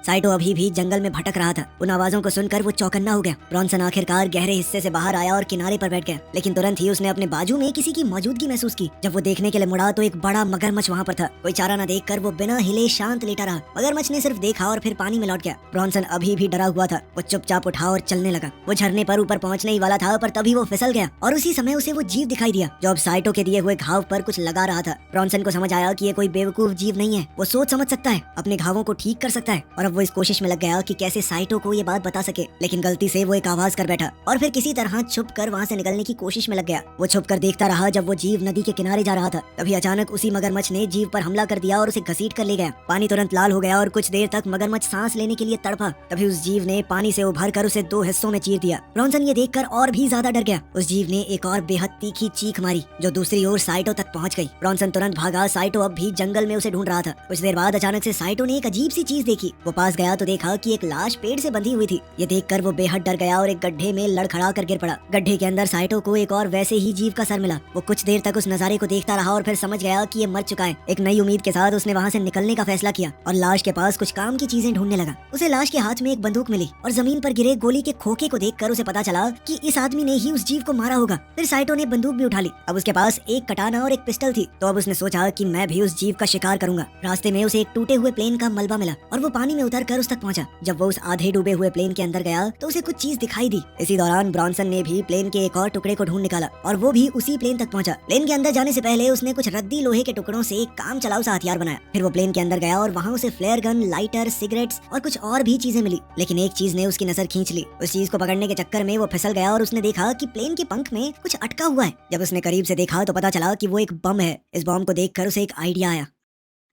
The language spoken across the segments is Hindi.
साइटो अभी भी जंगल में भटक रहा था। उन आवाजों को सुनकर वो चौकन्ना हो गया। ब्रॉन्सन आखिरकार गहरे हिस्से से बाहर आया और किनारे पर बैठ गया, लेकिन तुरंत ही उसने अपने बाजू में किसी की मौजूदगी महसूस की। जब वो देखने के लिए मुड़ा तो एक बड़ा मगरमच्छ वहाँ पर था। कोई चारा न देखकर वो बिना हिले शांत लेटा रहा। मगरमच्छ ने सिर्फ देखा और फिर पानी में लौट गया। ब्रॉन्सन अभी भी डरा हुआ था। वो चुपचाप उठा और चलने लगा। वो झरने पर ऊपर पहुंचने ही वाला था, पर तभी वो फिसल गया और उसी समय उसे वो जीव दिखाई दिया जो अब साइटो के दिए हुए घाव पर कुछ लगा रहा था। ब्रॉन्सन को समझ आया कि ये कोई बेवकूफ जीव नहीं है। वो सोच समझ सकता है, अपने घावों को ठीक कर सकता है, और अब वो इस कोशिश में लग गया कि कैसे साइटो को ये बात बता सके। लेकिन गलती से वो एक आवाज कर बैठा और फिर किसी तरह छुप कर वहाँ से निकलने की कोशिश में लग गया। वो छुप कर देखता रहा जब वो जीव नदी के किनारे जा रहा था। तभी अचानक उसी मगरमच्छ ने जीव पर हमला कर दिया और उसे घसीट कर ले गया। पानी तुरंत लाल हो गया और कुछ देर तक मगरमच्छ सांस लेने के लिए तड़पा। तभी उस जीव ने पानी से उभर कर उसे दो हिस्सों में चीर दिया। ब्रॉन्सन ये देखकर और भी ज्यादा डर गया। उस जीव ने एक और बेहद तीखी चीख मारी जो दूसरी ओर साइटो तक पहुंच गई। ब्रॉन्सन तुरंत भागा। साइटो अब भी जंगल में उसे ढूंढ रहा था। कुछ देर बाद अचानक से साइटो ने एक अजीब सी चीज देखी। वो पास गया तो देखा कि एक लाश पेड़ से बंधी हुई थी। ये देखकर वो बेहद डर गया और एक गड्ढे में लड़खड़ा कर गिर पड़ा। गड्ढे के अंदर साइटो को एक और वैसे ही जीव का सर मिला। वो कुछ देर तक उस नजारे को देखता रहा और फिर समझ गया कि ये मर चुका है। एक नई उम्मीद के साथ उसने वहाँ से निकलने का फैसला किया और लाश के पास कुछ काम की चीजें ढूंढने लगा। उसे लाश के हाथ में एक बंदूक मिली और जमीन पर गिरे गोली के खोखे को देखकर उसे पता चला कि इस आदमी ने ही उस जीव को मारा होगा। फिर साइटो ने बंदूक भी उठा ली। अब उसके पास एक कटाना और एक पिस्टल थी। तो अब उसने सोचा कि मैं भी उस जीव का शिकार करूंगा। रास्ते में उसे एक टूटे हुए प्लेन का मलबा मिला और वो पानी में उतर कर उस तक पहुंचा। जब वो उस आधे डूबे हुए प्लेन के अंदर गया तो उसे कुछ चीज दिखाई दी। इसी दौरान ब्रॉन्सन ने भी प्लेन के एक और टुकड़े को ढूंढ निकाला और वो भी उसी प्लेन तक पहुंचा। प्लेन के अंदर जाने से पहले उसने कुछ रद्दी लोहे के टुकड़ों से एक काम चलाऊ सा हथियार बनाया। फिर वो प्लेन के अंदर गया और वहाँ उसे फ्लेयर गन, लाइटर, सिगरेट्स और कुछ और भी चीजें मिली। लेकिन एक चीज ने उसकी नजर खींच ली। उस चीज को पकड़ने के चक्कर में वो फिसल गया और उसने देखा कि प्लेन के पंख में कुछ अटका हुआ है। जब उसने करीब से देखा तो पता चला कि वो एक बम है। इस बम को देखकर उसे एक आइडिया आया।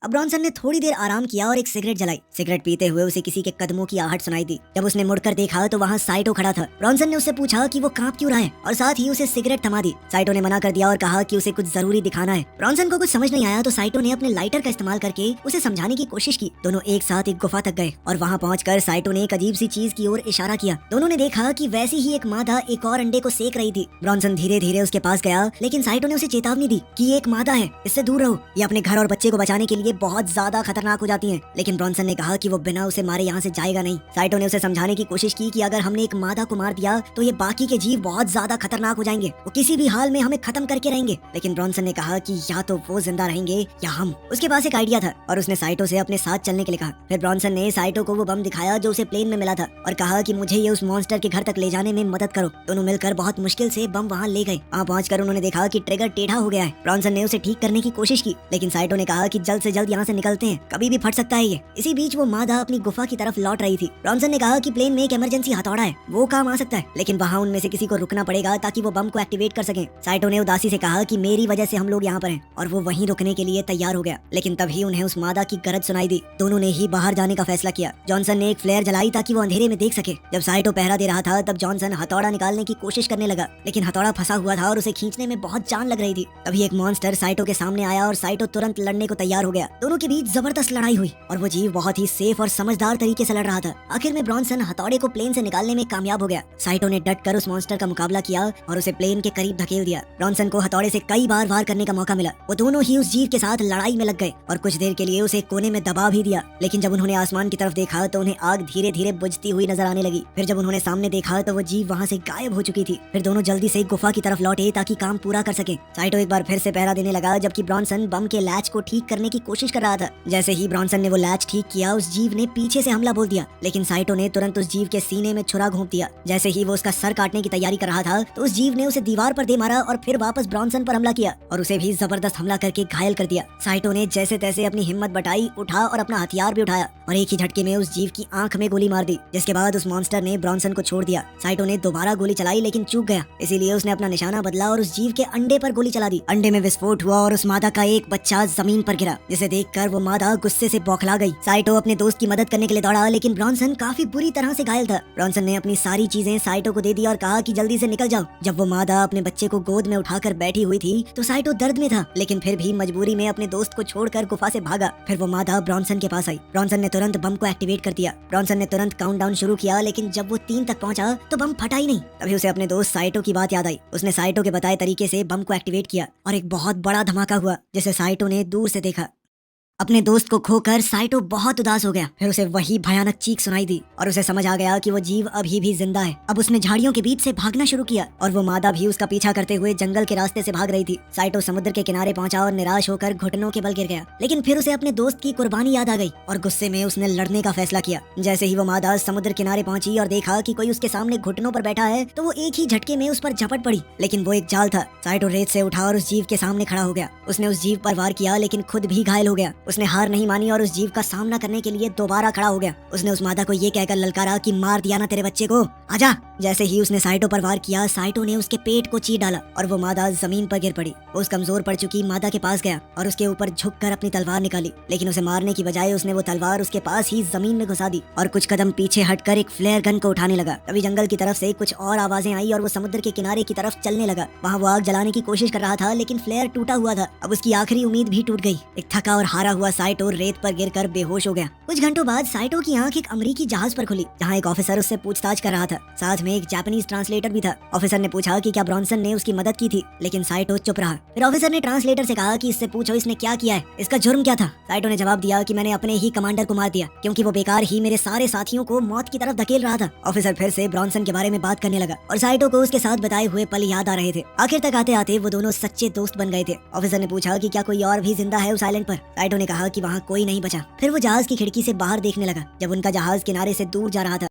अब ब्रॉन्सन ने थोड़ी देर आराम किया और एक सिगरेट जलाई। सिगरेट पीते हुए उसे किसी के कदमों की आहट सुनाई दी। जब उसने मुड़कर देखा तो वहाँ साइटो खड़ा था। ब्रॉन्सन ने उससे पूछा कि वो कांप क्यों रहा है और साथ ही उसे सिगरेट थमा दी। साइटो ने मना कर दिया और कहा कि उसे कुछ जरूरी दिखाना है। ब्रॉन्सन को कुछ समझ नहीं आया तो साइटो ने अपने लाइटर का इस्तेमाल करके उसे समझाने की कोशिश की। दोनों एक साथ एक गुफा तक गए और वहाँ पहुंचकर साइटो ने एक अजीब सी चीज की ओर इशारा किया। दोनों ने देखा कि वैसी ही एक मादा एक और अंडे को सेक रही थी। ब्रॉन्सन धीरे धीरे उसके पास गया, लेकिन साइटो ने उसे चेतावनी दी कि ये एक मादा है, इससे दूर रहो। ये अपने घर और बच्चे को बचाने के लिए बहुत ज्यादा खतरनाक हो जाती हैं। लेकिन ब्रॉन्सन ने कहा कि वो बिना उसे मारे यहाँ से जाएगा नहीं। साइटो ने उसे समझाने की कोशिश की कि अगर हमने एक मादा को मार दिया तो ये बाकी के जीव बहुत ज्यादा खतरनाक हो जाएंगे। वो किसी भी हाल में हमें खत्म करके रहेंगे। लेकिन ब्रॉन्सन ने कहा कि या तो वो जिंदा रहेंगे या हम। उसके पास एक आइडिया था और उसने साइटो से अपने साथ चलने के लिए कहा। फिर ब्रॉन्सन ने साइटो को वो बम दिखाया जो उसे प्लेन में मिला था और कहा कि मुझे ये उस मॉन्स्टर के घर तक ले जाने में मदद करो। दोनों मिलकर बहुत मुश्किल से बम वहाँ ले गए। वहाँ पहुंचकर उन्होंने देखा कि ट्रिगर टेढ़ा हो गया है। ब्रॉन्सन ने उसे ठीक करने की कोशिश की, लेकिन साइटो ने कहा कि जल्द से जल्द यहाँ से निकलते हैं, कभी भी फट सकता है ये। इसी बीच वो मादा अपनी गुफा की तरफ लौट रही थी। ब्रॉन्सन ने कहा कि प्लेन में एक इमरजेंसी हथौड़ा है, वो काम आ सकता है, लेकिन वहाँ उनमें से किसी को रुकना पड़ेगा ताकि वो बम को एक्टिवेट कर सकें। साइटो ने उदासी से कहा कि मेरी वजह से हम लोग यहाँ पर हैं, और वो वहीं रुकने के लिए तैयार हो गया। लेकिन तभी उन्हें उस मादा की गरज सुनाई दी। दोनों ने ही बाहर जाने का फैसला किया। जॉनसन ने एक फ्लेयर जलाई ताकि वो अंधेरे में देख सके। जब साइटो पहरा दे रहा था तब जॉनसन हथौड़ा निकालने की कोशिश करने लगा, लेकिन हथौड़ा फंसा हुआ था और उसे खींचने में बहुत जान लग रही थी। तभी एक मॉन्स्टर साइटो के सामने आया और साइटो तुरंत लड़ने को तैयार हो गया। दोनों के बीच जबरदस्त लड़ाई हुई और वो जीव बहुत ही सेफ और समझदार तरीके से लड़ रहा था। आखिर में ब्रॉन्सन हथौड़े को प्लेन से निकालने में कामयाब हो गया। साइटो ने डट कर उस मॉन्स्टर का मुकाबला किया और उसे प्लेन के करीब धकेल दिया। ब्रॉन्सन को हथौड़े से कई बार वार करने का मौका मिला। वो दोनों ही उस जीव के साथ लड़ाई में लग गए और कुछ देर के लिए उसे कोने में दबा भी दिया। लेकिन जब उन्होंने आसमान की तरफ देखा तो उन्हें आग धीरे धीरे बुझती हुई नजर आने लगी। फिर जब उन्होंने सामने देखा तो वो जीव वहाँ से गायब हो चुकी थी। फिर दोनों जल्दी से गुफा की तरफ लौटे ताकि काम पूरा कर सके। साइटो एक बार फिर से पहरा देने लगा, जबकि ब्रॉन्सन बम के लैच को ठीक करने की कोशिश कर रहा था। जैसे ही ब्रॉन्सन ने वो लैच ठीक किया, उस जीव ने पीछे से हमला बोल दिया, लेकिन साइटो ने तुरंत उस जीव के सीने में छुरा घोंप दिया। जैसे ही वो उसका सर काटने की तैयारी कर रहा था तो उस जीव ने उसे दीवार पर दे मारा और फिर वापस ब्रॉन्सन पर हमला किया और उसे भी जबरदस्त हमला करके घायल कर दिया। साइटो ने जैसे तैसे अपनी हिम्मत बटाई, उठा और अपना हथियार भी उठाया और एक ही झटके में उस जीव की आंख में गोली मार दी, जिसके बाद उस मॉन्स्टर ने ब्रॉन्सन को छोड़ दिया। साइटो ने दोबारा गोली चलाई लेकिन चूक गया, इसीलिए उसने अपना निशाना बदला और उस जीव के अंडे पर गोली चला दी। अंडे में विस्फोट हुआ और उस मादा का एक बच्चा जमीन पर गिरा, जिसे देखकर वो मादा गुस्से से बौखला गई। साइटो अपने दोस्त की मदद करने के लिए दौड़ा, लेकिन ब्रॉन्सन काफी बुरी तरह से घायल था। ब्रॉन्सन ने अपनी सारी चीजें साइटो को दे दी और कहा कि जल्दी से निकल जाओ। जब वो मादा अपने बच्चे को गोद में उठाकर बैठी हुई थी तो साइटो दर्द में था, लेकिन फिर भी मजबूरी में अपने दोस्त को छोड़कर गुफा से भागा। फिर वो मादा ब्रॉन्सन के पास आई। ब्रॉन्सन ने तुरंत बम को एक्टिवेट कर दिया। ब्रॉन्सन ने तुरंत काउंटडाउन शुरू किया, लेकिन जब वो 3 तक पहुंचा तो बम फटा ही नहीं। तभी उसे अपने दोस्त साइटो की बात याद आई। उसने साइटो के बताए तरीके से बम को एक्टिवेट किया और एक बहुत बड़ा धमाका हुआ, जिसे साइटो ने दूर से देखा। अपने दोस्त को खोकर साइटो बहुत उदास हो गया। फिर उसे वही भयानक चीख सुनाई दी और उसे समझ आ गया कि वो जीव अभी भी जिंदा है। अब उसने झाड़ियों के बीच से भागना शुरू किया और वो मादा भी उसका पीछा करते हुए जंगल के रास्ते से भाग रही थी। साइटो समुद्र के किनारे पहुंचा और निराश होकर घुटनों के बल गिर गया। लेकिन फिर उसे अपने दोस्त की कुर्बानी याद आ गई और गुस्से में उसने लड़ने का फैसला किया। जैसे ही वो मादा समुद्र किनारे पहुंची और देखा कि कोई उसके सामने घुटनों पर बैठा है तो वो एक ही झटके में उस पर झपट पड़ी। लेकिन वो एक जाल था। साइटो रेत से उठा और उस जीव के सामने खड़ा हो गया। उसने उस जीव पर वार किया लेकिन खुद भी घायल हो गया। उसने हार नहीं मानी और उस जीव का सामना करने के लिए दोबारा खड़ा हो गया। उसने उस मादा को ये कहकर ललकारा कि मार दिया ना तेरे बच्चे को, आजा। जैसे ही उसने साइटो पर वार किया, साइटो ने उसके पेट को चीर डाला और वो मादा जमीन पर गिर पड़ी। वो उस कमजोर पड़ चुकी मादा के पास गया और उसके ऊपर झुककर अपनी तलवार निकाली। लेकिन उसे मारने की बजाय उसने वो तलवार उसके पास ही जमीन में घुसा दी और कुछ कदम पीछे हटकर एक फ्लेयर गन को उठाने लगा। तभी जंगल की तरफ से कुछ और आवाजें आई और वो समुद्र के किनारे की तरफ चलने लगा। वहाँ वो आग जलाने की कोशिश कर रहा था लेकिन फ्लेयर टूटा हुआ था। अब उसकी आखिरी उम्मीद भी टूट गई। एक थका और हारा हुआ साइटो रेत पर गिरकर बेहोश हो गया। कुछ घंटों बाद साइटो की आंख एक अमरीकी जहाज पर खुली जहाँ एक ऑफिसर उससे पूछताछ कर रहा था। साथ में एक जापानीज ट्रांसलेटर भी था। ऑफिसर ने पूछा कि क्या ब्रॉन्सन ने उसकी मदद की थी, लेकिन साइटो चुप रहा। फिर ऑफिसर ने ट्रांसलेटर से कहा कि इससे पूछो इसने क्या किया है, इसका जुर्म क्या था। साइटो ने जवाब दिया कि मैंने अपने ही कमांडर को मार दिया क्योंकि वो बेकार ही मेरे सारे साथियों को मौत की तरफ धकेल रहा था। ऑफिसर फिर से ब्रॉन्सन के बारे में बात करने लगा और साइटो को उसके साथ बताए हुए पल याद आ रहे थे। आखिर तक आते आते वो दोनों सच्चे दोस्त बन गए थे। ऑफिसर ने पूछा कि क्या कोई और भी जिंदा है उस आइलैंड पर। साइटो ने कहा कि वहाँ कोई नहीं बचा। फिर वो जहाज की खिड़की से बाहर देखने लगा जब उनका जहाज किनारे से दूर जा रहा था।